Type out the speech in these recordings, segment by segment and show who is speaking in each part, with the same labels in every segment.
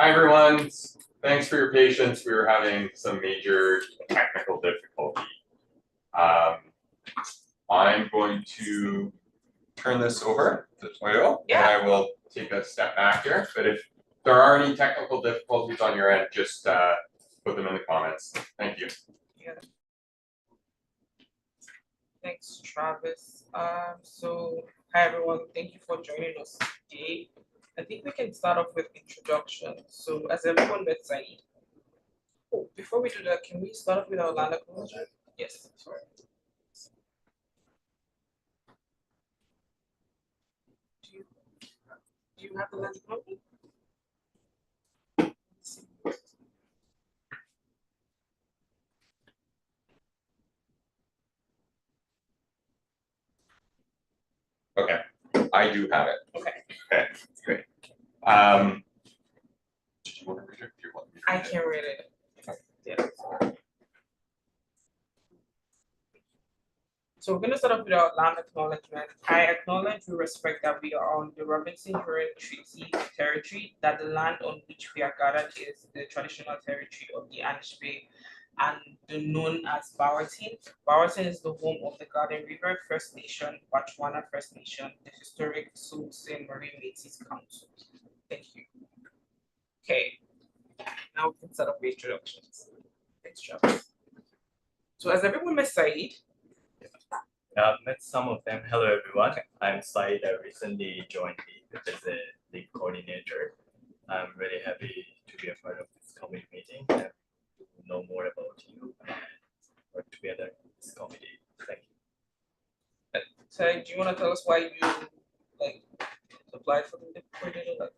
Speaker 1: Hi everyone, thanks for your patience. We were having some major technical difficulty. I'm going to turn this over to Toyo, and I will take a step back here. But if there are any technical difficulties on your end, just put them in the comments. Thank you.
Speaker 2: Yeah. Thanks, Travis. Hi everyone, thank you for joining us today. I think we can start off with introduction. So as everyone met Saeed. Oh, before we do that, can we start off with our land acknowledgement? Yes, sorry. Do you have the land acknowledgement?
Speaker 1: Okay, I do have it.
Speaker 2: Okay.
Speaker 1: Okay, great. Did you want to read it? Do you want me to
Speaker 2: I
Speaker 1: read it?
Speaker 2: can read it. Yeah. So we're going to start off with our land acknowledgement. I acknowledge with respect that we are on the Robinson Huron Treaty territory, that the land on which we are gathered is the traditional territory of the Anishinaabe and known as Bawatin. Bawatin is the home of the Garden River First Nation, Batchwana First Nation, the historic Sault Ste. Marie Métis Council. Thank you. Okay, now we can start off with introductions. Thanks, Travis. So as everyone met Saeed,
Speaker 3: I've met some of them. Hello, everyone. I'm Saeed. I recently joined as a lead coordinator. I'm really happy to be a part of this committee meeting and to know more about you and work together in this committee. Thank you.
Speaker 2: Saeed, do you want to tell us why you applied for the coordinator?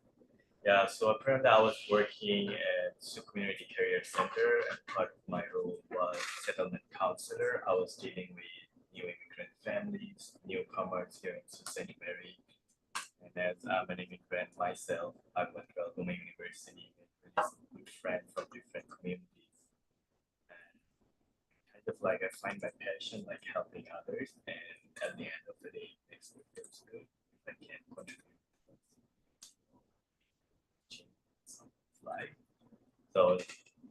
Speaker 3: Yeah, so apparently I was working at Sioux Community Career Center, and part of my role was settlement counselor. I was dealing with new immigrant families, newcomers here in Sault Ste. Marie. And as I'm an immigrant myself, I went to Algoma University and really some good friends from different communities. And kind of like I find my passion like helping others, and at the end of the day, it makes me feel good if I can contribute life. So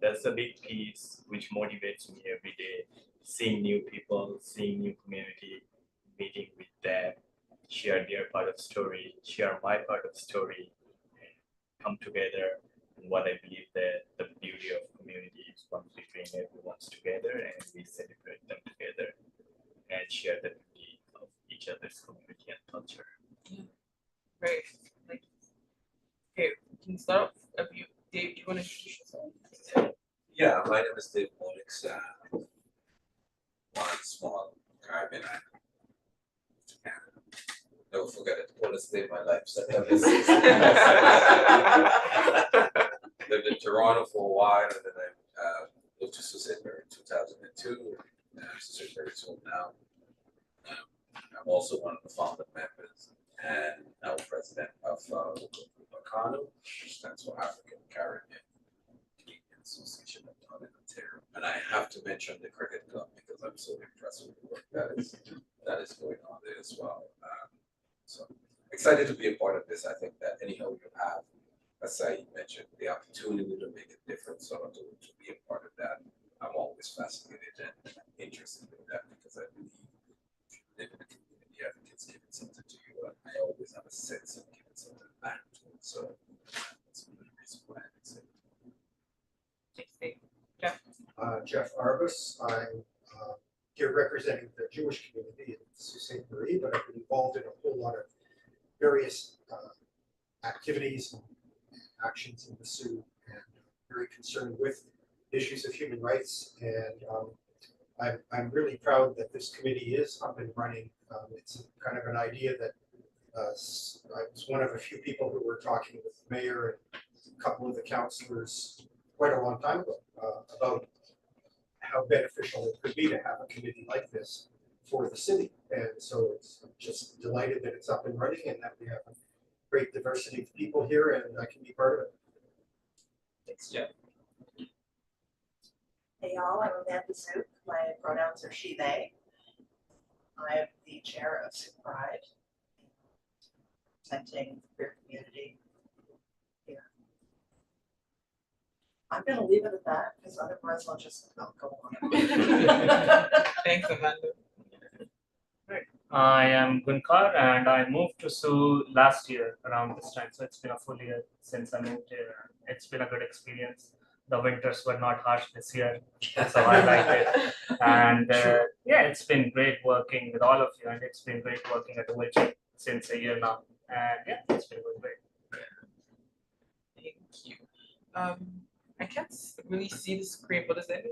Speaker 3: that's a big piece which motivates me every day, seeing new people, seeing new community, meeting with them, share their part of story, share my part of story, and come together. And what I believe that the beauty of community is once we bring everyone's together and we celebrate them together and share the beauty of each other's community and culture.
Speaker 2: Great. Thank you. Okay, we can start off. Dave, do you want to introduce yourself?
Speaker 4: Yeah, my name is Dave Monix. One small Caribbean island. Never forget it. Coolest day of my life. September 6th. Lived in Toronto for a while, and then I moved to Sault Ste. Marie in 2002. Sault Ste. Marie is home now. I'm also one of the founder members and now president of ACANO, which stands for African Caribbean Canadian Association of Northern Ontario. And I have to mention the cricket club because I'm so impressed with the work that is going on there as well. So excited to be a part of this. I think that anyhow you have, as I mentioned, the opportunity to make a difference or to be a part of that. I'm always fascinated and interested in that because I believe if you live in a community, Africans giving something to you, and I always have a sense of giving something back to it. So that's another reason why I'm excited.
Speaker 5: Jeff Arbus. I'm here representing the Jewish community in Sault Ste. Marie, but I've been involved in a whole lot of various activities and actions in the Sioux, and very concerned with issues of human rights. And I'm really proud that this committee is up and running. It's kind of an idea that I was one of a few people who were talking with the mayor and a couple of the councillors quite a long time ago about how beneficial it could be to have a committee like this for the city. And so I'm just delighted that it's up and running and that we have a great diversity of people here, and I can be part of it.
Speaker 2: Thanks, Jeff.
Speaker 6: Hey y'all, I'm Amanda Zook. My pronouns are she, they. I'm the chair of Sioux Pride, representing the queer community here. I'm gonna leave it at that, because otherwise I'll go on.
Speaker 2: Thanks, Amanda.
Speaker 7: I am Gunkar and I moved to Sioux last year around this time. So it's been a full year since I moved here. It's been a good experience. The winters were not harsh this year, so I liked it. And yeah, it's been great working with all of you, and it's been great working at OHA since a year now. And yeah, it's been great.
Speaker 2: Thank you. I can't really see the screen, but is any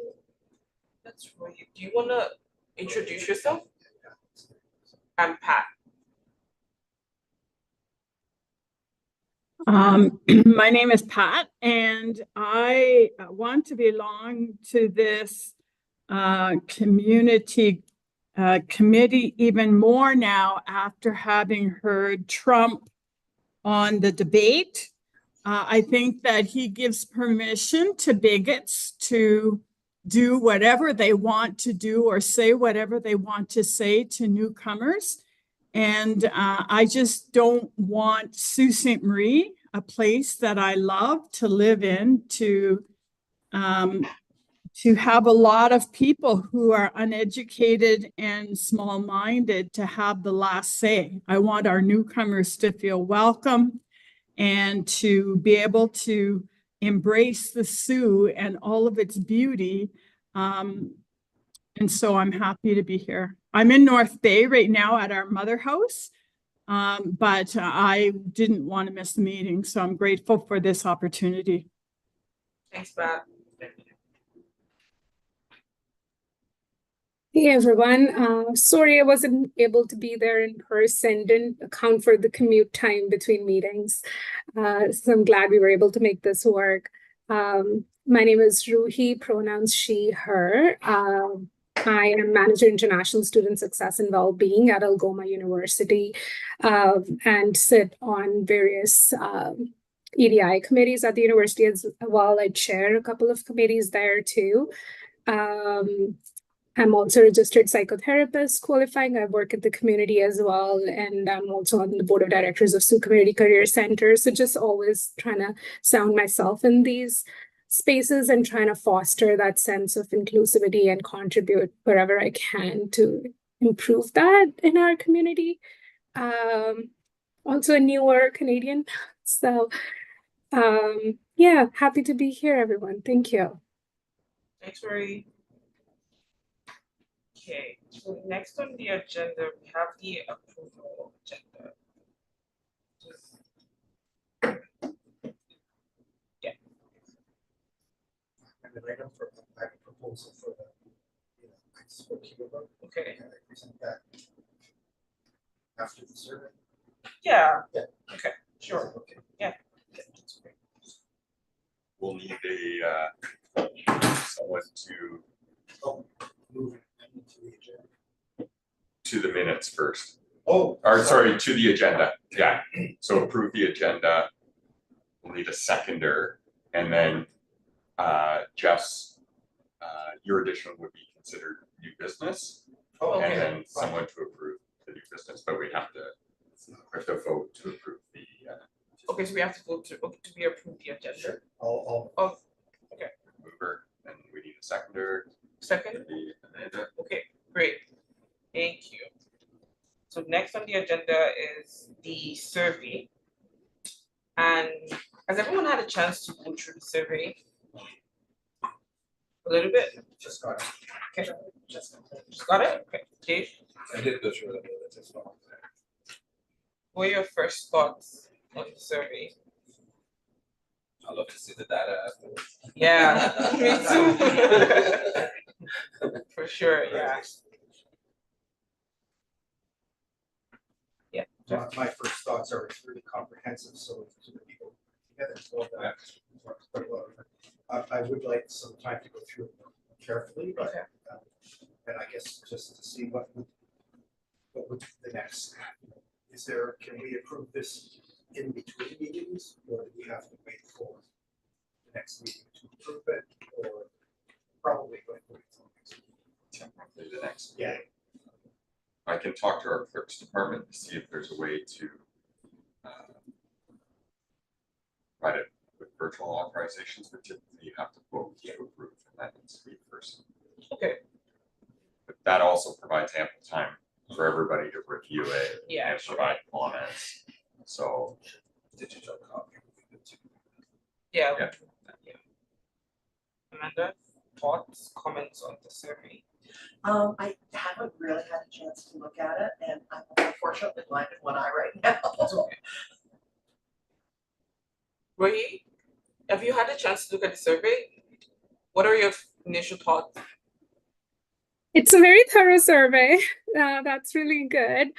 Speaker 2: that's right. Do you wanna introduce yourself? I'm Pat.
Speaker 8: My name is Pat, and I want to belong to this community committee even more now after having heard Trump on the debate. I think that he gives permission to bigots to do whatever they want to do or say whatever they want to say to newcomers. And I just don't want Sault Ste. Marie, a place that I love to live in, to have a lot of people who are uneducated and small-minded to have the last say. I want our newcomers to feel welcome and to be able to embrace the Sioux and all of its beauty. And so I'm happy to be here. I'm in North Bay right now at our mother house, but I didn't want to miss the meeting, so I'm grateful for this opportunity.
Speaker 2: Thanks, Pat.
Speaker 9: Hey everyone, sorry I wasn't able to be there in person, didn't account for the commute time between meetings. So I'm glad we were able to make this work. My name is Ruhi, pronouns she, her. I am Manager International Student Success and Wellbeing at Algoma University and sit on various EDI committees at the university as well. I chair a couple of committees there too. I'm also a registered psychotherapist qualifying. I work at the community as well, and I'm also on the board of directors of Sioux Community Career Center. So just always trying to sound myself in these spaces and trying to foster that sense of inclusivity and contribute wherever I can to improve that in our community. Also a newer Canadian. So yeah, happy to be here, everyone. Thank you.
Speaker 2: Thanks, Rory. Okay, so next on the agenda, we have the approval agenda. Yeah.
Speaker 5: And an item for, I have a proposal for the, I spoke to you about.
Speaker 2: Okay.
Speaker 5: Can I present that after the survey?
Speaker 2: Yeah.
Speaker 5: Yeah.
Speaker 2: Okay, sure.
Speaker 5: Okay.
Speaker 2: Yeah. Okay, that's great.
Speaker 1: We'll need someone to
Speaker 5: Move it to the agenda.
Speaker 1: to the minutes first.
Speaker 5: Oh.
Speaker 1: Or sorry, to the agenda. Yeah. So approve the agenda. We'll need a seconder, and then Jeff's your addition would be considered new business,
Speaker 5: Oh,
Speaker 1: and
Speaker 5: okay.
Speaker 1: then someone to approve the new business. But we have to vote to approve the.
Speaker 2: Okay, so we have to vote to be approved the agenda.
Speaker 5: Sure. I'll
Speaker 1: Mover, and we need a seconder.
Speaker 2: Second. Okay, great. Thank you. So next on the agenda is the survey. And has everyone had a chance to go through the survey? A little bit?
Speaker 5: just got it.
Speaker 2: Okay. Just got it? Okay. Dave,
Speaker 4: I did go through it, but it's not.
Speaker 2: what are your first thoughts on the survey?
Speaker 4: I'd love to see the data afterwards.
Speaker 2: Yeah, me too. For sure, yeah. Yeah.
Speaker 5: My first thoughts are it's really comprehensive, so to the people together, so that quite a lot of it. I would like some time to go through it more carefully, but
Speaker 2: Okay.
Speaker 5: and I guess just to see what would the next, is there, can we approve this in between meetings, or do we have to wait for the next meeting to approve it, or probably going to wait till next meeting?
Speaker 1: Probably the next.
Speaker 5: Yeah.
Speaker 1: I can talk to our clerk's department to see if there's a way to write it with virtual authorizations, but typically you have to vote to approve, and that needs to be first.
Speaker 2: Okay,
Speaker 1: But that also provides ample time for everybody to review it
Speaker 2: yeah,
Speaker 1: and provide comments. So
Speaker 4: Digital copy would be good too.
Speaker 2: yeah.
Speaker 1: Yeah.
Speaker 2: Yeah. Amanda, thoughts, comments on the survey?
Speaker 6: I haven't really had a chance to look at it, and I'm unfortunately blind in one eye right now.
Speaker 2: Roy, have you had a chance to look at the survey? What are your initial thoughts?
Speaker 9: It's a very thorough survey. That's really good.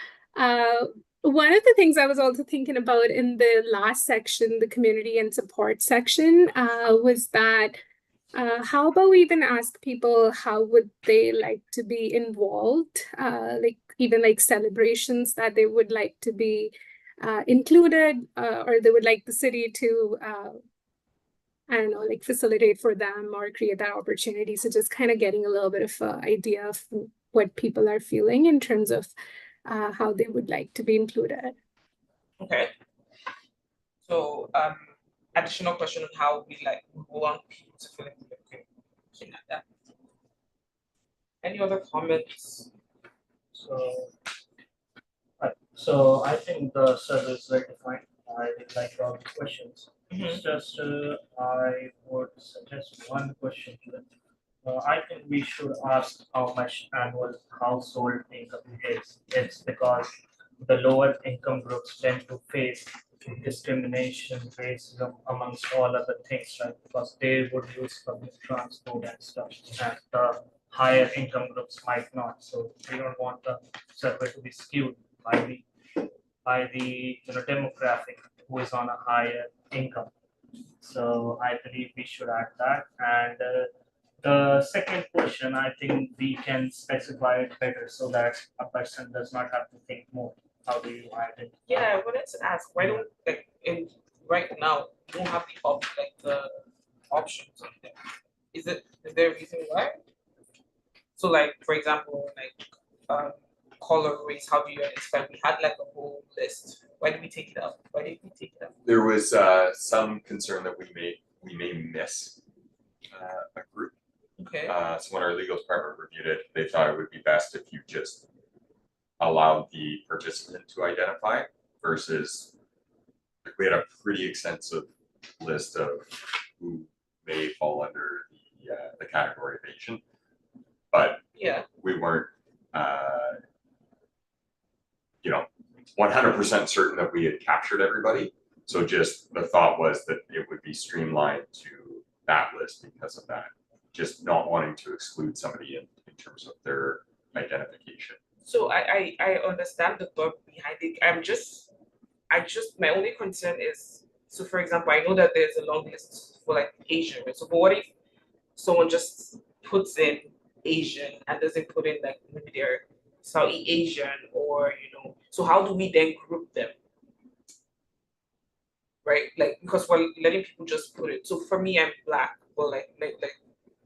Speaker 9: One of the things I was also thinking about in the last section, the community and support section, was that how about we even ask people how would they like to be involved, like even like celebrations that they would like to be included, or they would like the city to I don't know, like facilitate for them or create that opportunity. So just kind of getting a little bit of an idea of what people are feeling in terms of how they would like to be included.
Speaker 2: Okay. So additional question on how we want people to feel included. Looking at that. Any other comments?
Speaker 7: So I think the survey is well defined. I would like all the questions.
Speaker 2: Mhm.
Speaker 7: It's just I would suggest one question here. I think we should ask how much annual household income is. It's because the lower income groups tend to face discrimination, racism, amongst all other things, right? Because they would use public transport and stuff, and the higher income groups might not. So we don't want the survey to be skewed by the demographic who is on a higher income. So I believe we should add that. And the second question, I think we can specify it better so that a person does not have to think more. How do you add it?
Speaker 2: Yeah, I wanted to ask, why don't right now you don't have the options on there? Is there a reason why? So for example, color, race, how do you identify? We had a whole list. Why did we take it out? Why did we take it out?
Speaker 1: there was some concern that we may miss a group.
Speaker 2: Okay.
Speaker 1: So when our legal department reviewed it, they thought it would be best if you just allowed the participant to identify versus we had a pretty extensive list of who may fall under the category of Asian, but
Speaker 2: yeah,
Speaker 1: we weren't 100% certain that we had captured everybody. So just the thought was that it would be streamlined to that list because of that. Just not wanting to exclude somebody in terms of their identification.
Speaker 2: So I understand the thought behind it. My only concern is, so for example, I know that there's a long list for Asian, right? So but what if someone just puts in Asian and doesn't put in maybe they're Southeast Asian or so how do we then group them? Right? Because we're letting people just put it. So for me, I'm black, well like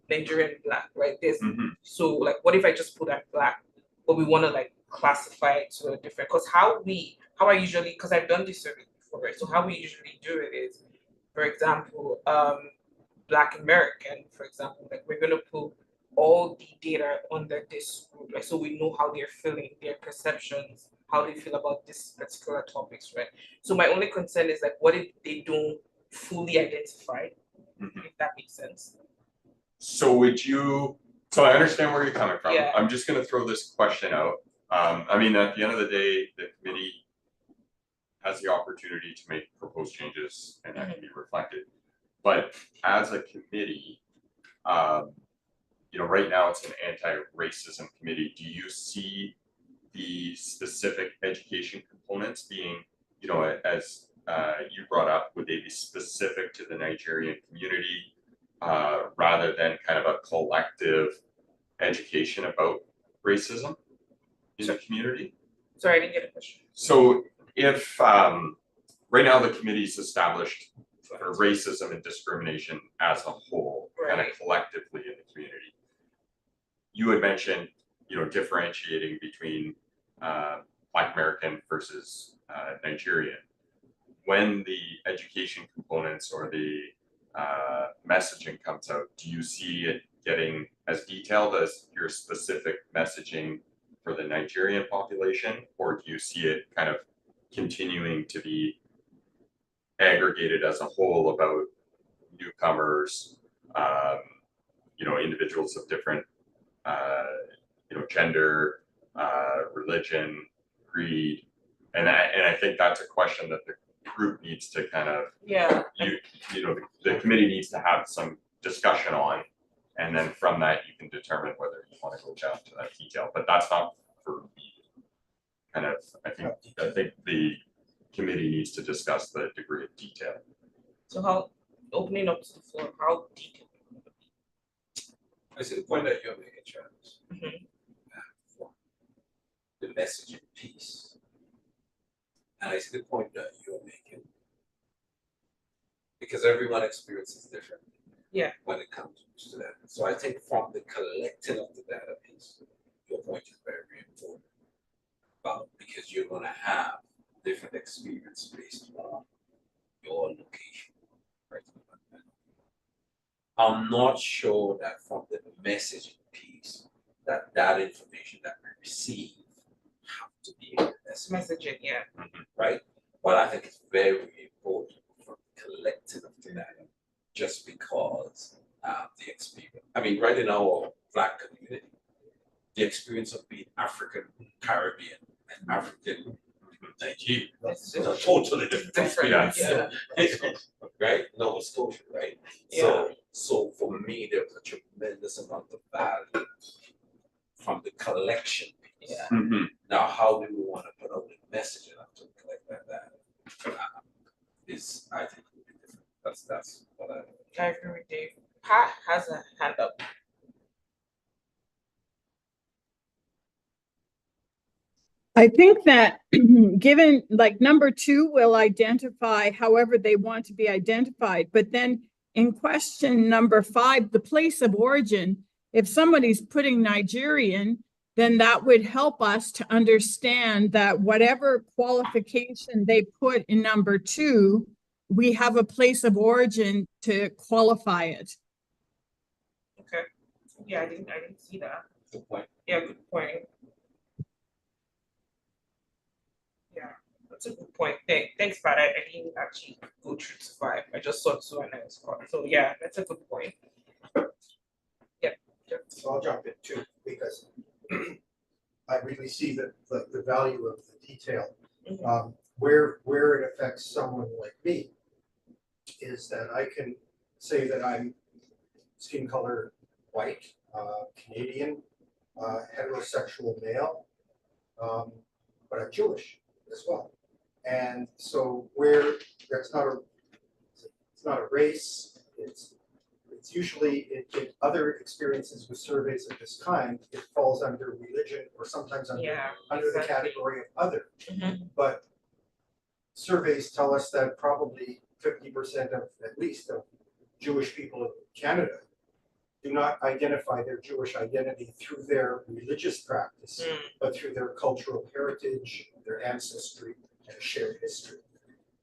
Speaker 2: Nigerian black, right? There's so what if I just put I'm black, but we want to classify it to a different, because how I usually, because I've done this survey before, right? So how we usually do it is, for example, Black American, for example, we're gonna put all the data under this group, right? So we know how they're feeling, their perceptions, how they feel about this particular topics, right? So my only concern is what if they don't fully identify, if that makes sense.
Speaker 1: So so I understand where you're coming from.
Speaker 2: Yeah.
Speaker 1: I'm just gonna throw this question out. I mean, at the end of the day, the committee has the opportunity to make proposed changes and that can be reflected. But as a committee, right now it's an anti-racism committee. Do you see the specific education components being, as you brought up, would they be specific to the Nigerian community rather than kind of a collective education about racism in the community?
Speaker 2: Sorry, I didn't get a question.
Speaker 1: So if right now the committee is established for racism and discrimination as a whole, kind of collectively in the community, you had mentioned, differentiating between Black American versus Nigerian. When the education components or the messaging comes out, do you see it getting as detailed as your specific messaging for the Nigerian population, or do you see it kind of continuing to be aggregated as a whole about newcomers, individuals of different, gender, religion, creed, and I think that's a question that the group needs to kind of, the committee needs to have some discussion on, and then from that you can determine whether you want to go down to that detail. But that's not for me. Kind of, I think the committee needs to discuss the degree of detail.
Speaker 2: So how, opening up to the floor, how detailed?
Speaker 4: I see the point that you're making, Travis. For the messaging piece. And I see the point that you're making. Because everyone experiences differently.
Speaker 2: Yeah.
Speaker 4: When it comes to that. So I think from the collecting of the data piece, your point is very, very important. Because you're gonna have different experience based on your location. Right? I'm not sure that from the messaging piece, that information that we receive have to be in the
Speaker 2: Messaging, yeah.
Speaker 4: right? But I think it's very important for collecting of the data, just because the experience. I mean, right in our Black community, the experience of being African, Caribbean, and African Nigerian is a totally different experience.
Speaker 2: Yeah.
Speaker 4: Right? Nova Scotia, right?
Speaker 2: Yeah.
Speaker 4: So for me, there was a tremendous amount of value from the collection piece.
Speaker 2: Yeah.
Speaker 4: Now, how do we want to put out the message after we collect that data? Is I think will be different. That's what
Speaker 2: I agree with Dave. Pat has a hand up.
Speaker 8: I think that given like number 2 will identify however they want to be identified, but then in question number 5, the place of origin, if somebody's putting Nigerian, then that would help us to understand that whatever qualification they put in number 2, we have a place of origin to qualify it.
Speaker 2: Okay. Yeah, I didn't see that.
Speaker 4: Good point.
Speaker 2: Yeah, good point. Yeah, that's a good point. Thanks, Pat. I didn't actually go through to 5. I just saw 2 and I was caught. So yeah, that's a good point. Yeah.
Speaker 5: So I'll jump in too, because I really see the value of the detail. Where it affects someone like me is that I can say that I'm skin color white, Canadian, heterosexual male, but I'm Jewish as well. And so where it's not a race, it's usually in other experiences with surveys of this kind, it falls under religion or sometimes under the category of other. But surveys tell us that probably 50% of at least of Jewish people in Canada do not identify their Jewish identity through their religious practice, but through their cultural heritage, their ancestry, and shared history.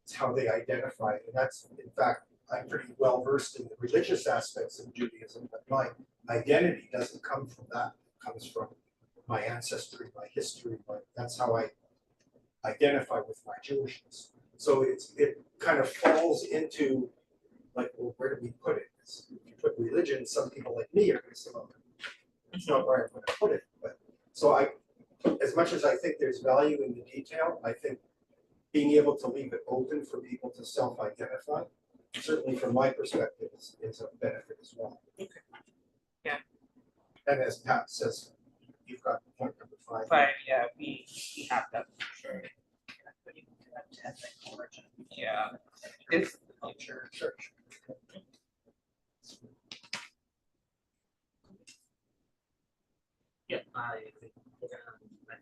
Speaker 5: It's how they identify it. And that's, in fact, I'm pretty well versed in the religious aspects of Judaism, but my identity doesn't come from that. It comes from my ancestry, my history, that's how I identify with my Jewishness. So it kind of falls into like, well, where do we put it? If you put religion, some people like me are going to say, well, it's not where I'm going to put it. But so as much as I think there's value in the detail, I think being able to leave it open for people to self-identify, certainly from my perspective, is a benefit as well.
Speaker 2: Okay. Yeah.
Speaker 5: And as Pat says, you've got point number 5.
Speaker 2: 5, yeah, we have that for sure. Yeah. It's culture.
Speaker 5: Sure.
Speaker 7: Yeah, I agree. I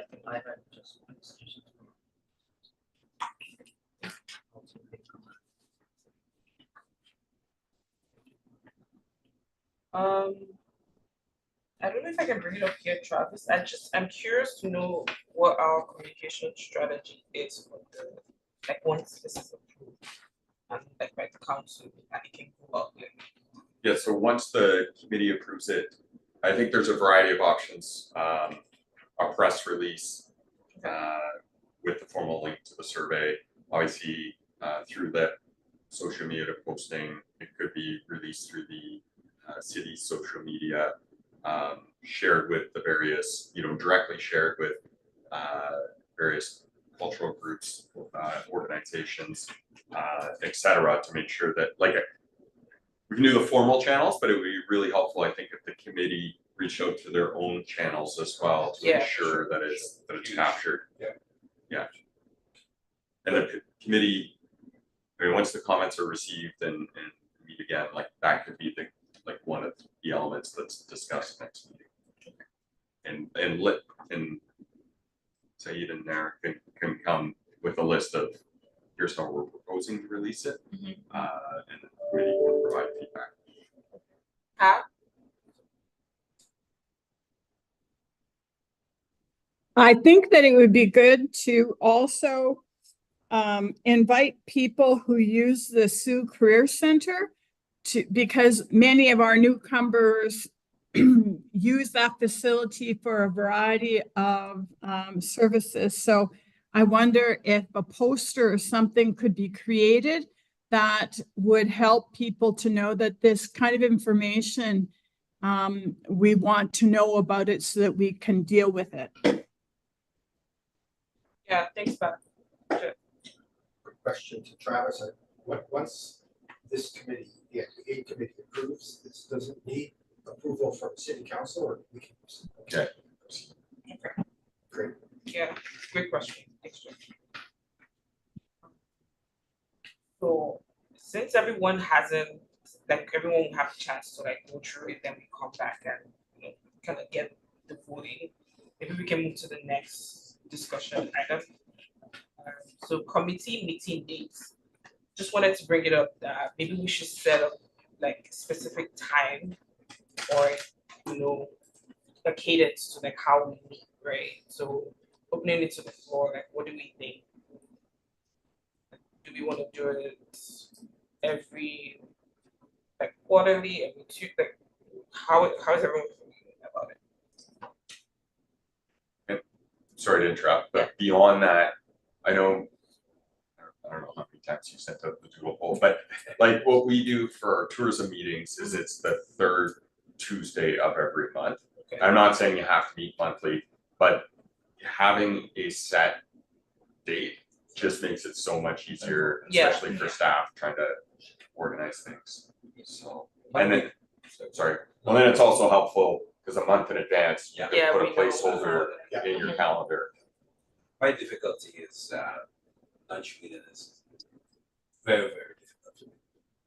Speaker 7: think I had just conversations.
Speaker 2: I don't know if I can bring it up here, Travis. I'm curious to know what our communication strategy is for once this is approved. and like by the council, and it can go out there.
Speaker 1: Yeah, so once the committee approves it, I think there's a variety of options. A press release with the formal link to the survey, obviously through the social media posting, it could be released through the city's social media, shared with the various, directly shared with various cultural groups, organizations, etc., to make sure that, like, we can do the formal channels, but it would be really helpful, I think, if the committee reached out to their own channels as well to ensure that it's captured. Yeah. And the committee, I mean, once the comments are received and meet again, like that could be one of the elements that's discussed next meeting. And Saeed and Eric can come with a list of here's how we're proposing to release it, and the committee can provide feedback.
Speaker 8: I think that it would be good to also invite people who use the Sioux Career Center because many of our newcomers use that facility for a variety of services. So I wonder if a poster or something could be created that would help people to know that this kind of information, we want to know about it so that we can deal with it.
Speaker 2: Yeah, thanks, Beth.
Speaker 5: Quick question to Travis. Once this committee, the aid committee approves, this doesn't need approval from city council, or we can.
Speaker 1: Okay.
Speaker 5: Great.
Speaker 2: Yeah, great question. Thanks, Jeff. So since everyone will have a chance to go through it, then we come back and kind of get the voting. Maybe we can move to the next discussion item. So committee meeting dates. Just wanted to bring it up that maybe we should set up specific time or a cadence to how we meet, right? So opening it to the floor, what do we think? Do we want to do it every quarterly, every two? How is everyone feeling about it?
Speaker 1: Sorry to interrupt, but beyond that, I don't know how many times you sent out the doodle poll, but what we do for our tourism meetings is it's the third Tuesday of every month. Okay. I'm not saying you have to meet monthly, but having a set date just makes it so much easier, especially for staff trying to organize things. So, and then, well, then it's also helpful because a month in advance, you can put a placeholder in your calendar.
Speaker 4: My difficulty is lunch meeting is very, very difficult to me.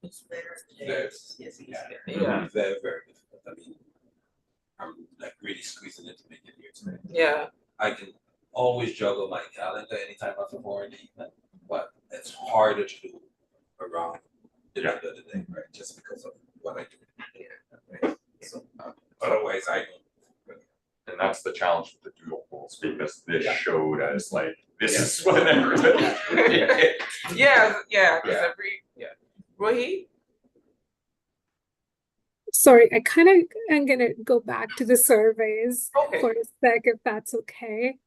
Speaker 6: It's better.
Speaker 4: Very, very difficult. I mean, I'm really squeezing it to make it here today.
Speaker 2: Yeah.
Speaker 4: I can always juggle my calendar anytime after 4 in the evening, but it's harder to do around the middle of the day, right? Just because of what I do. Yeah. Right? So otherwise I don't.
Speaker 1: And that's the challenge with the doodle polls because this showed us this is what everybody.
Speaker 2: Rohit?
Speaker 9: Sorry, I kind of am gonna go back to the surveys for a sec, if that's okay.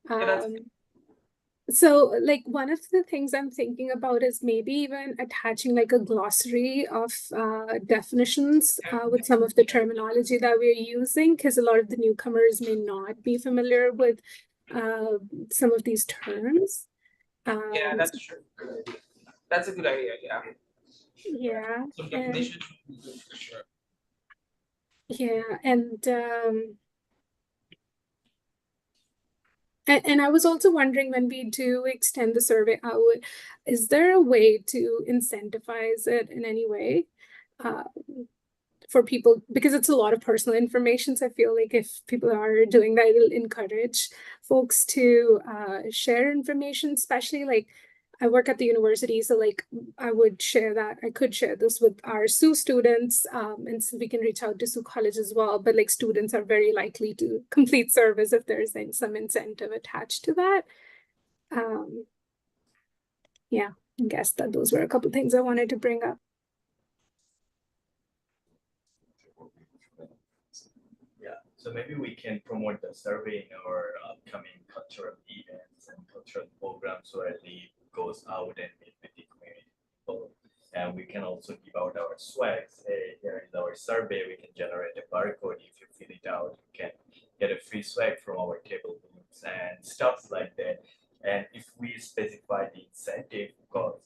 Speaker 9: So one of the things I'm thinking about is maybe even attaching a glossary of definitions with some of the terminology that we're using, because a lot of the newcomers may not be familiar with some of these terms.
Speaker 2: Yeah, that's true. That's a good idea,
Speaker 9: Yeah.
Speaker 2: Some definitions would be good for sure.
Speaker 9: Yeah, and I was also wondering, when we do extend the survey out, is there a way to incentivize it in any way for people? Because it's a lot of personal information. So I feel like if people are doing that, it'll encourage folks to share information, especially I work at the university, so I would share that. I could share this with our Sioux students, and so we can reach out to Sioux College as well. But students are very likely to complete service if there's some incentive attached to that. Yeah. guess that those were a couple things I wanted to bring up.
Speaker 3: Yeah, so maybe we can promote the survey in our upcoming cultural events and cultural programs where it goes out and meet with the community people. And we can also give out our swags. Hey, here is our survey. We can generate a barcode. If you fill it out, you can get a free swag from our table booths and stuff like that. And if we specify the incentive, because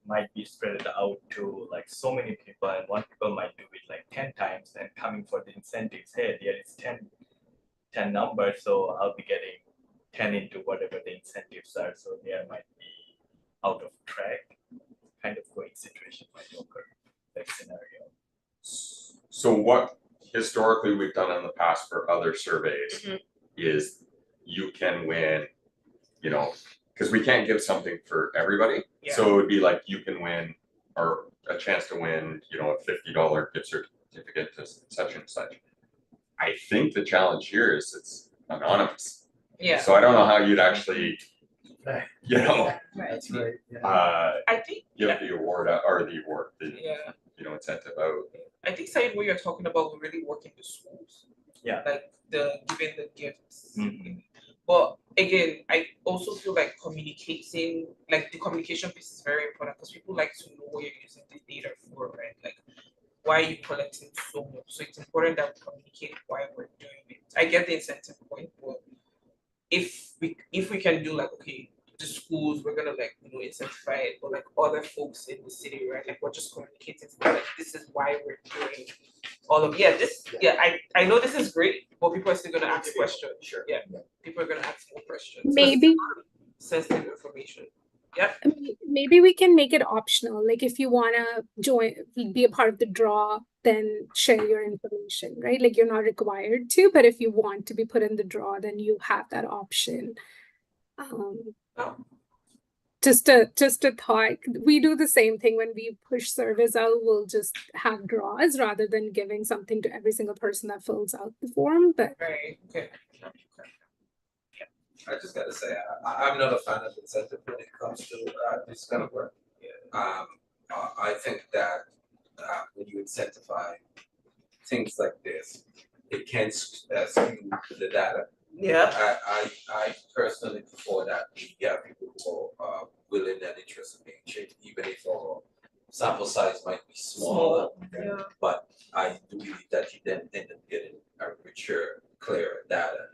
Speaker 3: might be spread out to like so many people, and one people might do it like 10 times and coming for the incentives. Hey, there is 10 numbers, so I'll be getting 10 into whatever the incentives are. So there might be out of track kind of going situation might occur, that scenario.
Speaker 1: So what historically we've done in the past for other surveys is you can win, you know, because we can't give something for everybody.
Speaker 2: Yeah.
Speaker 1: So it would be like you can win or a chance to win, you know, a $50 gift certificate to such and such. I think the challenge here is it's anonymous.
Speaker 2: Yeah.
Speaker 1: So I don't know how you'd actually, you know,
Speaker 5: That's right. Yeah.
Speaker 2: I think
Speaker 1: give the award out, or the award, the,
Speaker 2: yeah.
Speaker 1: you know, incentive out.
Speaker 2: I think Said, what you're talking about will really work in the schools.
Speaker 3: Yeah.
Speaker 2: Like the giving the gifts.
Speaker 3: Mhm.
Speaker 2: But again, I also feel like communicating, like the communication piece is very important because people like to know what you're using the data for, right? Like why are you collecting so much? So it's important that we communicate why we're doing it. I get the incentive point, but if we can do like, okay, the schools, we're gonna like, you know, incentivize it, but like other folks in the city, right? Like we're just communicating to them, like this is why we're doing all of I know this is great, but people are still gonna ask questions.
Speaker 5: Sure.
Speaker 2: Yeah. People are gonna ask more questions. 'cause
Speaker 9: Maybe
Speaker 2: it's sensitive information. Yep.
Speaker 9: maybe we can make it optional. Like if you wanna join, be a part of the draw, then share your information, right? Like you're not required to, but if you want to be put in the draw, then you have that option. Just a thought. We do the same thing when we push surveys out. We'll just have draws rather than giving something to every single person that fills out the form. But
Speaker 2: Right. Okay.
Speaker 4: I just gotta say, I'm not a fan of incentive when it comes to this kind of work. I think that when you incentivize things like this, it can skew the data.
Speaker 2: Yeah.
Speaker 4: I personally prefer that we get people who are willing and interested in being changed, even if our sample size might be smaller.
Speaker 2: Yeah.
Speaker 4: But I do believe that you then end up getting a richer, clearer data.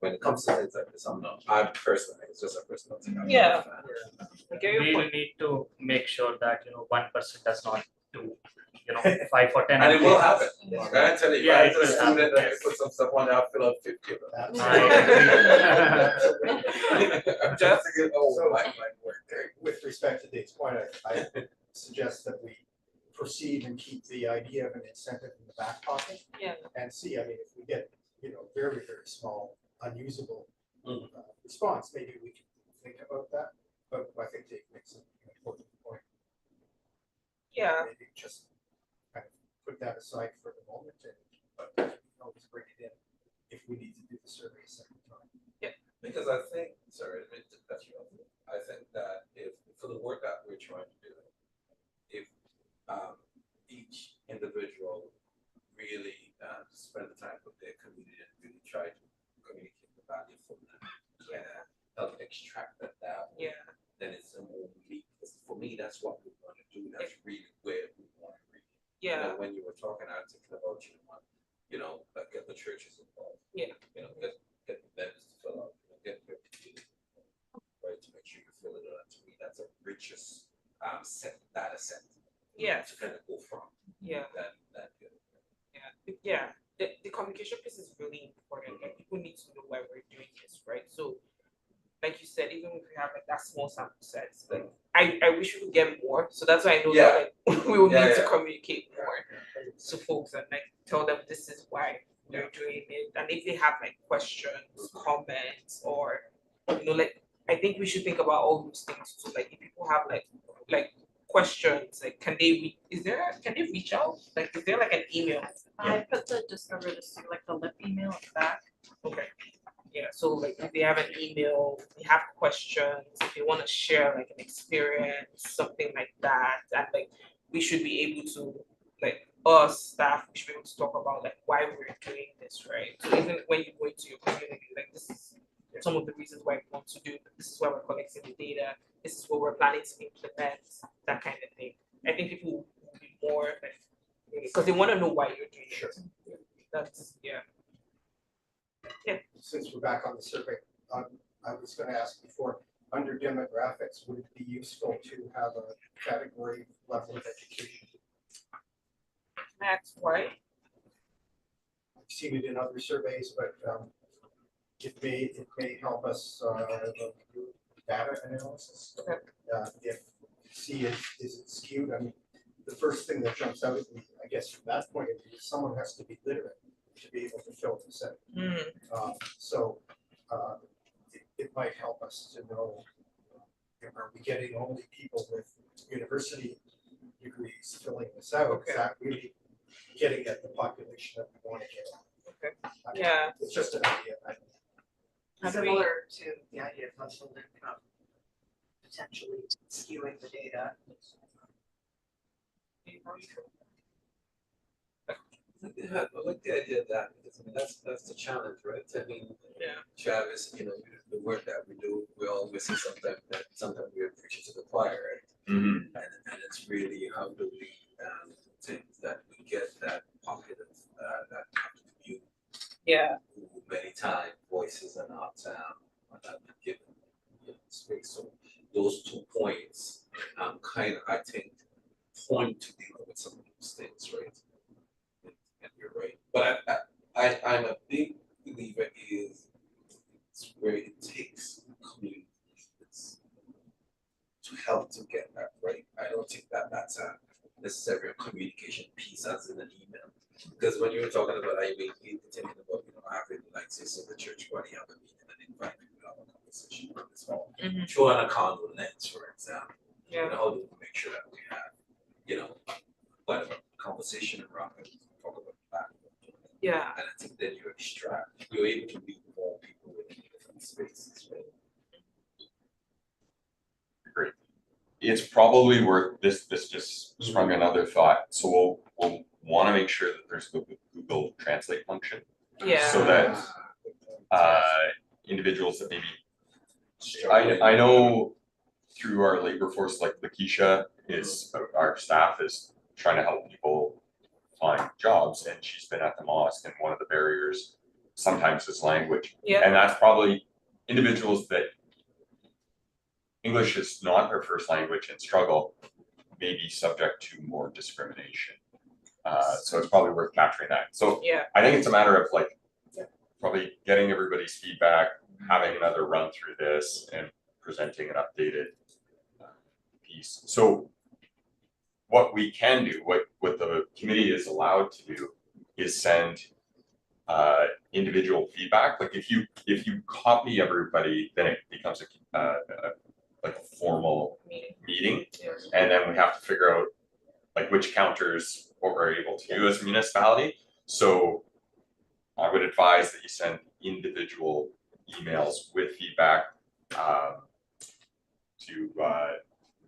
Speaker 4: When it comes to things like this, I'm personally, it's just a personal thing. I'm not a
Speaker 2: Yeah.
Speaker 4: fan.
Speaker 2: I get your
Speaker 7: We
Speaker 2: point.
Speaker 7: need to make sure that, you know, 1% does not do, you know, 5 or 10.
Speaker 4: And it will
Speaker 7: cases.
Speaker 4: happen. I tell you,
Speaker 7: Yeah,
Speaker 4: if
Speaker 7: it
Speaker 4: I
Speaker 7: will
Speaker 4: was a student
Speaker 7: happen,
Speaker 4: and I
Speaker 7: yes.
Speaker 4: put some stuff on there, I'll fill out 50 of them. I'm just thinking,
Speaker 5: So-
Speaker 4: my work.
Speaker 5: With respect to Dave's point, I suggest that we proceed and keep the idea of an incentive in the back pocket
Speaker 2: Yeah.
Speaker 5: and see, I mean, if we get, you know, very, very small, unusable response, maybe we can think about that. But I think Dave makes an important point.
Speaker 2: Yeah.
Speaker 5: Maybe just kind of put that aside for the moment but we can always bring it in if we need to do the survey a second time.
Speaker 4: Because I think, sorry, I didn't cut you off. I think that if, for the work that we're trying to do, if each individual really spend the time with their community and really try to communicate the value from them, help extract that out, then it's a more meat. For me, that's what we want to do. That's really where we want to reach. You know, when you were talking, I was thinking about you know, like get the churches involved.
Speaker 2: Yeah.
Speaker 4: You know, get the members to fill out, you know, get your community involved, right, to make sure you fill it out. To me, that's a richest data set.
Speaker 2: Yeah.
Speaker 4: To kind of go from.
Speaker 2: Yeah.
Speaker 4: That.
Speaker 2: Yeah. The communication piece is really important. Like people need to know why we're doing this, right? So like you said, even if we have like that small sample sets, like I wish we could get more. So that's why I know that like, we will need to communicate more to folks and like tell them this is why we're doing it. And if they have like questions, comments, or you know, like I think we should think about all those things too. Like if people have like questions, like can they reach out? Like is there like an email?
Speaker 6: I put the Discover the like the lip email at the back.
Speaker 2: Okay. Yeah, So like if they have an email, they have questions, if they want to share like an experience, something like that, and like we should be able to, like us staff, we should be able to talk about like why we're doing this, right? So even when you go into your community, like this is some of the reasons why we want to do, this is why we're collecting the data, this is what we're planning to implement, that kind of thing. I think people will be more like, because they want to know why you're doing it. That's, yeah.
Speaker 5: Since we're back on the survey, I was gonna ask before, under demographics, would it be useful to have a category level of education?
Speaker 2: That's why.
Speaker 5: I've seen it in other surveys, but it may help us do data analysis.
Speaker 2: Okay.
Speaker 5: If see it is it skewed, I mean, the first thing that jumps out at me, I guess from that point of view, someone has to be literate to be able to fill this out. So it might help us to know, are we getting only people with university degrees filling this out?
Speaker 2: Okay.
Speaker 5: Is that really getting at the population that we want to get at?
Speaker 2: Okay.
Speaker 5: I mean,
Speaker 2: Yeah.
Speaker 5: it's just an idea.
Speaker 6: Similar to the idea of household income, potentially skewing the data.
Speaker 4: Yeah, I like the idea of that, because I mean, that's the challenge, right? I mean,
Speaker 2: Yeah.
Speaker 4: Travis, you know, the work that we do, we always say sometimes we're preaching to the choir, right?
Speaker 1: Mhm.
Speaker 4: And it's really how do we think that we get that pocket of that community
Speaker 2: Yeah.
Speaker 4: who many times voices are not given space. So those 2 points kind of, I think, point to dealing with some of those things, right? And you're right. But I'm a big believer is it's where it takes community to help to get that right. I don't think that that's a necessary communication piece as in an email. Because when you were talking about, I mean, thinking about, you know, having like say so the church body have a meeting and invite people to have a conversation on this all. Throw on a condo lens, for example. You know, how do we make sure that we have, you know, whatever conversation around it, talk about that.
Speaker 2: Yeah.
Speaker 4: And I think then you're able to meet more people within different spaces, right?
Speaker 1: Great. It's probably worth this just sprung another thought. So we'll want to make sure that there's the Google Translate function.
Speaker 2: Yeah.
Speaker 1: So that individuals that maybe I know through our labor force, like Lakeisha is our staff is trying to help people find jobs, and she's been at the mosque, and one of the barriers sometimes is language.
Speaker 2: Yeah.
Speaker 1: And that's probably individuals that English is not their first language and struggle may be subject to more discrimination. So it's probably worth capturing that. So
Speaker 2: Yeah.
Speaker 1: I think it's a matter of like probably getting everybody's feedback, having another run through this, and presenting an updated piece. So what we can do, what the committee is allowed to do, is send individual feedback. Like if you copy everybody, then it becomes like a formal meeting, and then we have to figure out like which counters what we're able to do as a municipality. So I would advise that you send individual emails with feedback to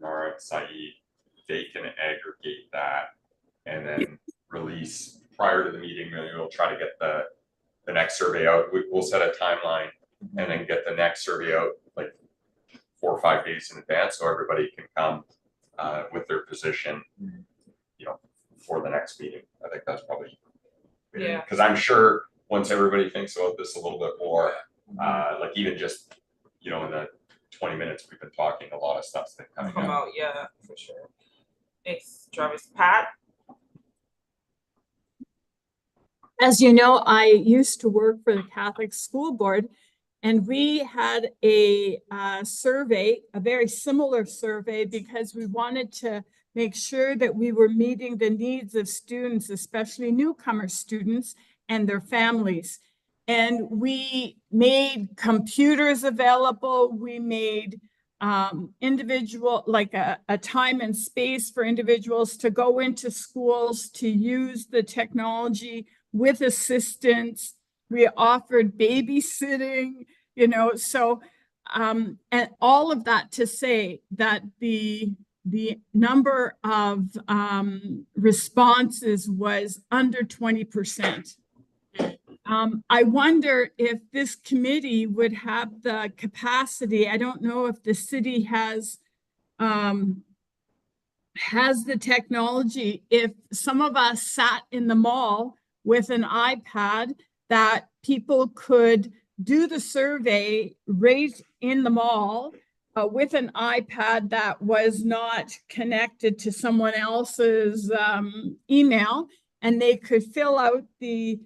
Speaker 1: Nora, Saeed. They can aggregate that and then release prior to the meeting. We'll try to get the next survey out. We'll set a timeline and then get the next survey out like 4 or 5 days in advance, so everybody can come with their position, you know, for the next meeting. I think that's probably because I'm sure once everybody thinks about this a little bit more, like even just, you know, in the 20 minutes we've been talking, a lot of stuff's been coming out.
Speaker 2: Yeah, for sure. Thanks, Travis. Pat?
Speaker 8: As you know, I used to work for the Catholic School Board, and we had a survey, a very similar survey, because we wanted to make sure that we were meeting the needs of students, especially newcomer students and their families. And we made computers available. We made individual, like a time and space for individuals to go into schools to use the technology with assistance. We offered babysitting you know, so, and all of that to say that the number of, responses was under 20%. I wonder if this committee would have the capacity, I don't know if the city has the technology, if some of us sat in the mall with an iPad, that people could do the survey right in the mall with an iPad that was not connected to someone else's email, and they could fill out the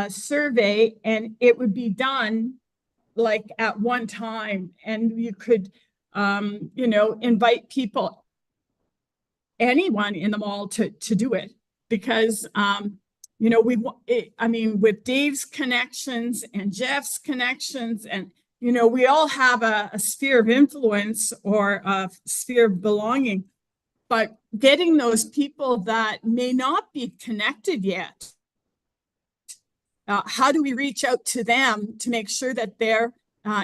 Speaker 8: survey and it would be done like at one time, and you could you know, invite people, anyone in the mall to do it, because you know, I mean, with Dave's connections and Jeff's connections, and you know, we all have a sphere of influence or a sphere of belonging, but getting those people that may not be connected yet, how do we reach out to them to make sure that their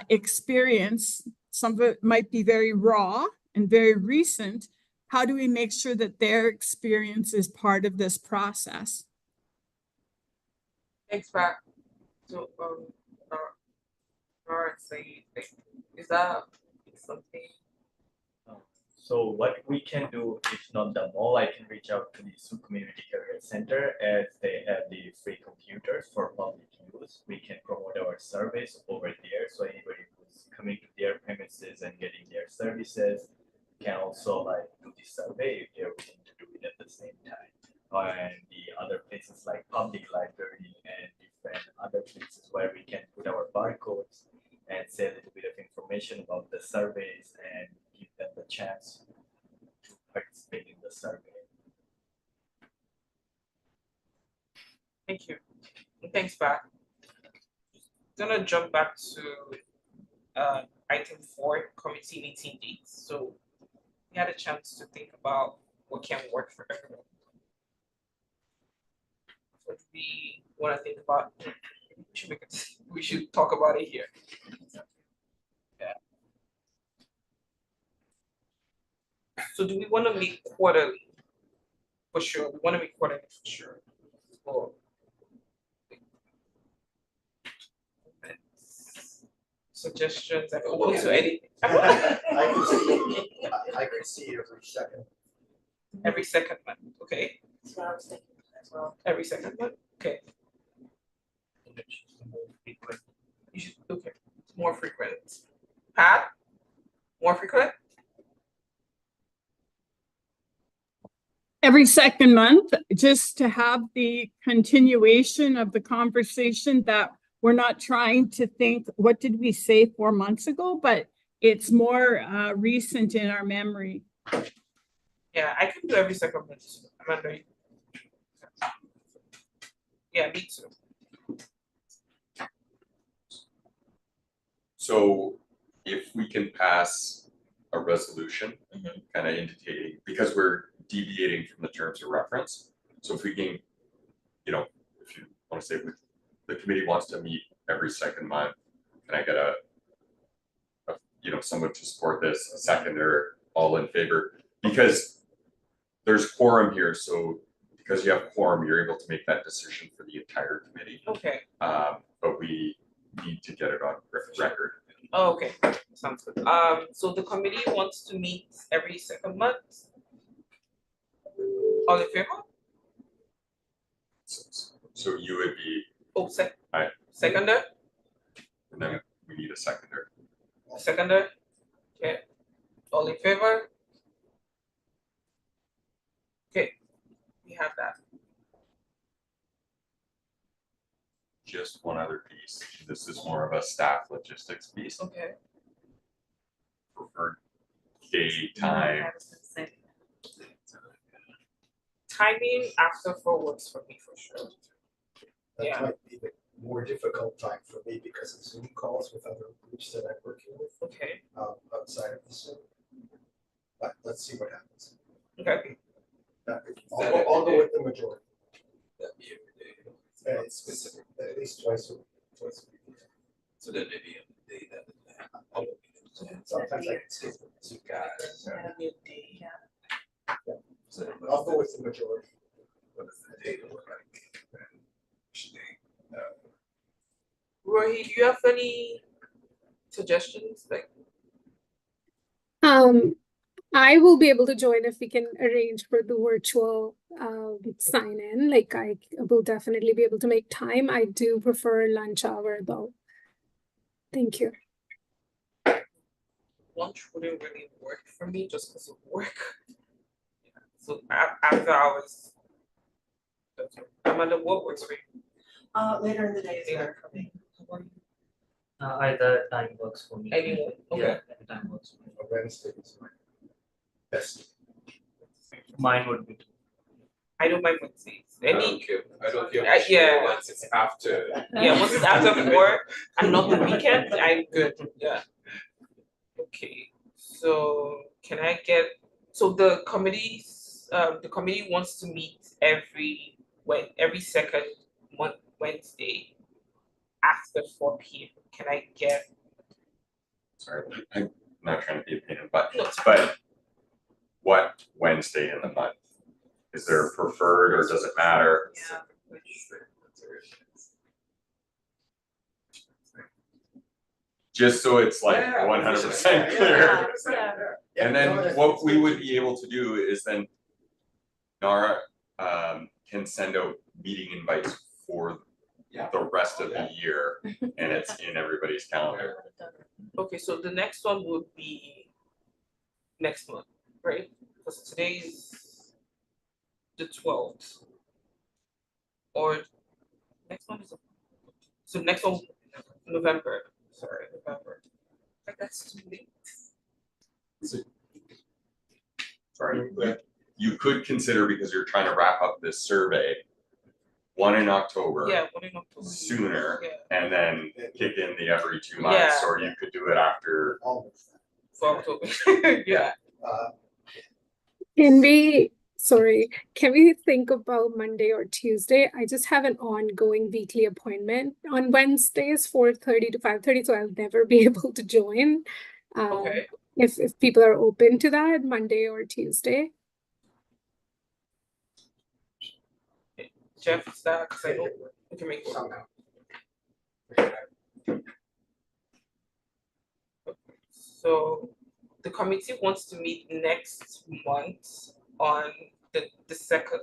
Speaker 8: experience, some of it might be very raw and very recent, how do we make sure that their experience is part of this process?
Speaker 2: Thanks, Pat. So, is that something?
Speaker 3: So what we can do, if not the mall, I can reach out to the Sioux Community Career Center as they have the free computers for public use. We can promote our service over there, so anybody who's coming to their premises and getting their services can also like do the survey if they're willing to do it at the same time. And the other places like public library and different other places where we can put our barcodes and say a little bit of information about the surveys and give them the chance to participate in the survey.
Speaker 2: Thank you. Thanks, Pat. Gonna jump back to item 4, committee meeting dates. So we had a chance to think about what can work for everyone. What do we want to think about? We should talk about it here. Yeah. So do we want to meet quarterly? For sure. We want to meet quarterly for sure. Or suggestions and open to anything.
Speaker 5: I could see every second.
Speaker 2: Every second month, okay.
Speaker 6: That's what I was thinking as well.
Speaker 2: Every second month, okay. You should, okay, more frequent. Pat, more frequent?
Speaker 8: Every second month, just to have the continuation of the conversation, that we're not trying to think, what did we say 4 months ago? But it's more recent in our memory.
Speaker 2: Yeah, I can do every second month. Amanda. Yeah, me too.
Speaker 1: So if we can pass a resolution, kind of indicating, because we're deviating from the terms of reference. So if we can, you know, if you want to say with the committee wants to meet every second month, can I get a you know, someone to support this, a seconder, all in favor? Because there's quorum here, so because you have quorum, you're able to make that decision for the entire committee.
Speaker 2: Okay.
Speaker 1: But we need to get it on record.
Speaker 2: Oh, okay, sounds good. So the committee wants to meet every second month. All in favor?
Speaker 1: So you would be,
Speaker 2: Oh,
Speaker 1: Aye.
Speaker 2: Seconder?
Speaker 1: and then we need a seconder.
Speaker 2: Seconder? Okay. All in favor? Okay, we have that.
Speaker 1: Just one other piece. This is more of a staff logistics piece.
Speaker 2: Okay.
Speaker 1: Preferred day time.
Speaker 2: Timing after 4 works for me for sure.
Speaker 5: That
Speaker 2: Yeah.
Speaker 5: might be the more difficult time for me because of Zoom calls with other groups that I'm working with
Speaker 2: Okay,
Speaker 5: outside of the Zoom. But let's see what happens.
Speaker 2: okay.
Speaker 5: I'll go with the majority.
Speaker 4: That'd be every day.
Speaker 5: It's specific, at least twice a week.
Speaker 4: So then maybe on the day
Speaker 5: Sometimes I can see
Speaker 4: You guys,
Speaker 2: That'll be a day.
Speaker 4: so
Speaker 5: I'll go with the majority.
Speaker 4: what does the data look like? And which day?
Speaker 2: Rohit, do you have any suggestions? Like,
Speaker 9: I will be able to join if we can arrange for the virtual sign in. Like I will definitely be able to make time. I do prefer lunch hour though. Thank you.
Speaker 2: lunch wouldn't really work for me just because of work. So after hours, Amanda, what works for you?
Speaker 6: Later in the day is better for me.
Speaker 7: Either time works for me.
Speaker 2: Anyone? Okay.
Speaker 7: Yeah, any time works for me.
Speaker 5: Wednesday is my best.
Speaker 7: Mine would be.
Speaker 2: I don't mind Wednesdays.
Speaker 4: I don't care
Speaker 2: Yeah.
Speaker 4: once it's after.
Speaker 2: Yeah, once it's after 4 and not the weekend, I'm good. Yeah. Okay, so can I get, so the committee wants to meet every second Wednesday after 4 p.m. Can I get?
Speaker 1: Sorry, I'm not trying to be a pain in the butt,
Speaker 2: No.
Speaker 1: but what Wednesday in the month? Is there a preferred or does it matter?
Speaker 6: Yeah.
Speaker 1: Just so it's like
Speaker 4: Yeah,
Speaker 1: 100% clear.
Speaker 6: Yeah.
Speaker 1: And then what we would be able to do is then Nara can send out meeting invites for the rest of the year and it's in everybody's calendar.
Speaker 2: Okay, so the next one would be next month, right? Because today's the 12th. Or next one is so next one November. Sorry, November. Like that's too late.
Speaker 1: Sorry, you could consider, because you're trying to wrap up this survey, one in October.
Speaker 2: Yeah, one in October.
Speaker 1: Sooner,
Speaker 2: Yeah.
Speaker 1: and then kick in the every 2 months,
Speaker 2: Yeah.
Speaker 1: or you could do it after.
Speaker 5: Almost.
Speaker 2: For October. Yeah.
Speaker 9: Can we think about Monday or Tuesday? I just have an ongoing weekly appointment on Wednesdays, 4:30 to 5:30, so I'll never be able to join.
Speaker 2: Okay.
Speaker 9: If people are open to that, Monday or Tuesday.
Speaker 2: Jeff, is that because I know we can make it work.
Speaker 5: Somehow.
Speaker 2: So the committee wants to meet next month on the second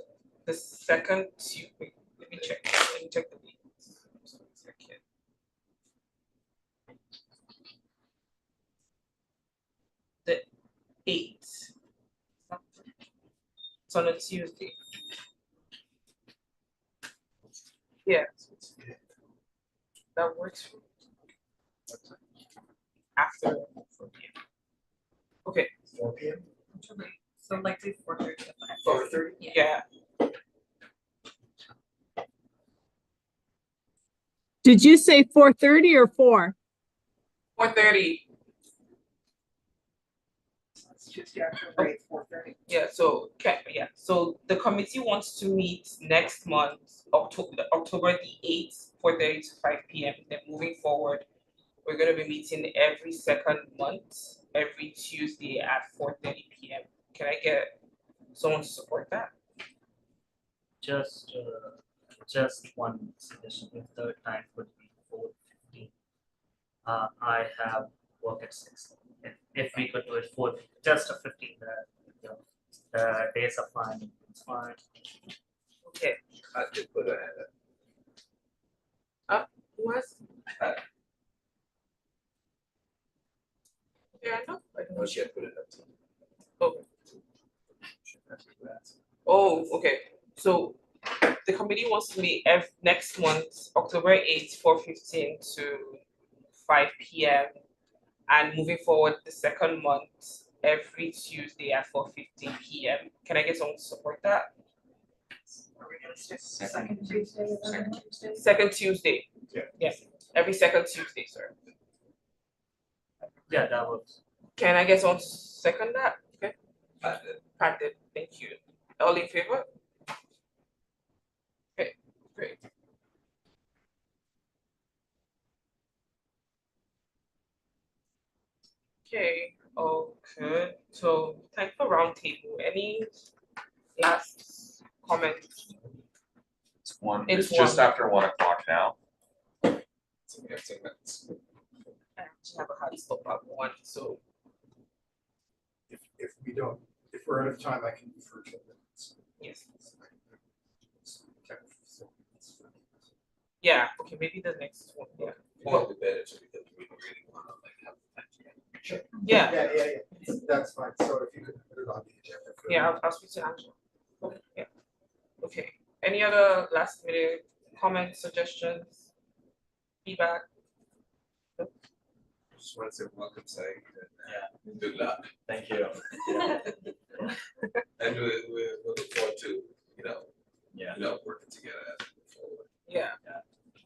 Speaker 2: Tuesday. Let me check the dates. Just 1 second. The 8th. It's on a Tuesday. Yeah. That works for me. After 4 p.m. Okay.
Speaker 5: 4 p.m.
Speaker 6: So likely 4:30 to
Speaker 5: 4:30?
Speaker 2: Yeah.
Speaker 8: Did you say 4:30 or 4?
Speaker 2: 4:30.
Speaker 6: It's Tuesday, October 8th, 4:30.
Speaker 2: Yeah, so the committee wants to meet next month, October the 8th, 4:30 to 5 p.m. Then moving forward, we're gonna be meeting every second month, every Tuesday at 4:30 p.m. Can I get someone to support that?
Speaker 7: Just one suggestion, if the time would be 4:15. I have work at 6. If we could do it 4, just a 15 minute, the days are fine, it's fine.
Speaker 2: Okay.
Speaker 4: I did put a
Speaker 2: Who has? Yeah, I know.
Speaker 4: no, she had put it up to.
Speaker 2: Oh. Oh, okay. So the committee wants to meet next month, October 8th, 4:15 to 5 p.m. And moving forward, the second month, every Tuesday at 4:15 p.m. Can I get someone to support that?
Speaker 6: Are we gonna stick second Tuesday?
Speaker 2: Second Tuesday.
Speaker 1: Yeah.
Speaker 2: Yes, every second Tuesday, sir.
Speaker 7: Yeah, that works.
Speaker 2: Can I get someone to second that? Okay,
Speaker 4: I did.
Speaker 2: Pat did. Thank you. All in favor? Okay, great. Okay, all good. So time for roundtable. Any last comments?
Speaker 1: It's
Speaker 2: It's
Speaker 1: just
Speaker 2: one.
Speaker 1: after 1 o'clock now. So we have 10 minutes.
Speaker 2: I actually have a hard stop at 1, so
Speaker 5: If we don't, if we're out of time, I can refer to minutes.
Speaker 2: yes. Yeah, okay, maybe the next one, yeah.
Speaker 4: Well, the better to because we really wanna like have time together.
Speaker 5: Sure.
Speaker 2: Yeah,
Speaker 5: Yeah, that's fine, so if you could put it on the agenda. for-
Speaker 2: yeah, I'll speak to Angela. Yeah. Okay, any other last minute comments, suggestions, feedback?
Speaker 4: Just wanna say welcome, say, and good luck.
Speaker 3: Thank you.
Speaker 4: And we look forward to,
Speaker 3: Yeah.
Speaker 4: working together as we move forward.
Speaker 2: Yeah,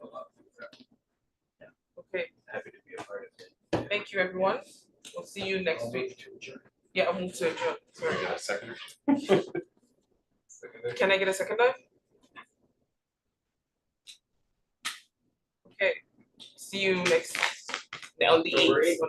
Speaker 4: A lot of things that-
Speaker 2: okay,
Speaker 3: Happy to be a part of it.
Speaker 2: thank you, everyone. We'll see you next
Speaker 5: I'll
Speaker 2: week.
Speaker 5: move to adjourn.
Speaker 2: Yeah, I'll move to adjourn.
Speaker 1: Can I get a second?
Speaker 2: Can I get a second though? Okay, see you next, on the
Speaker 5: October
Speaker 2: 8th.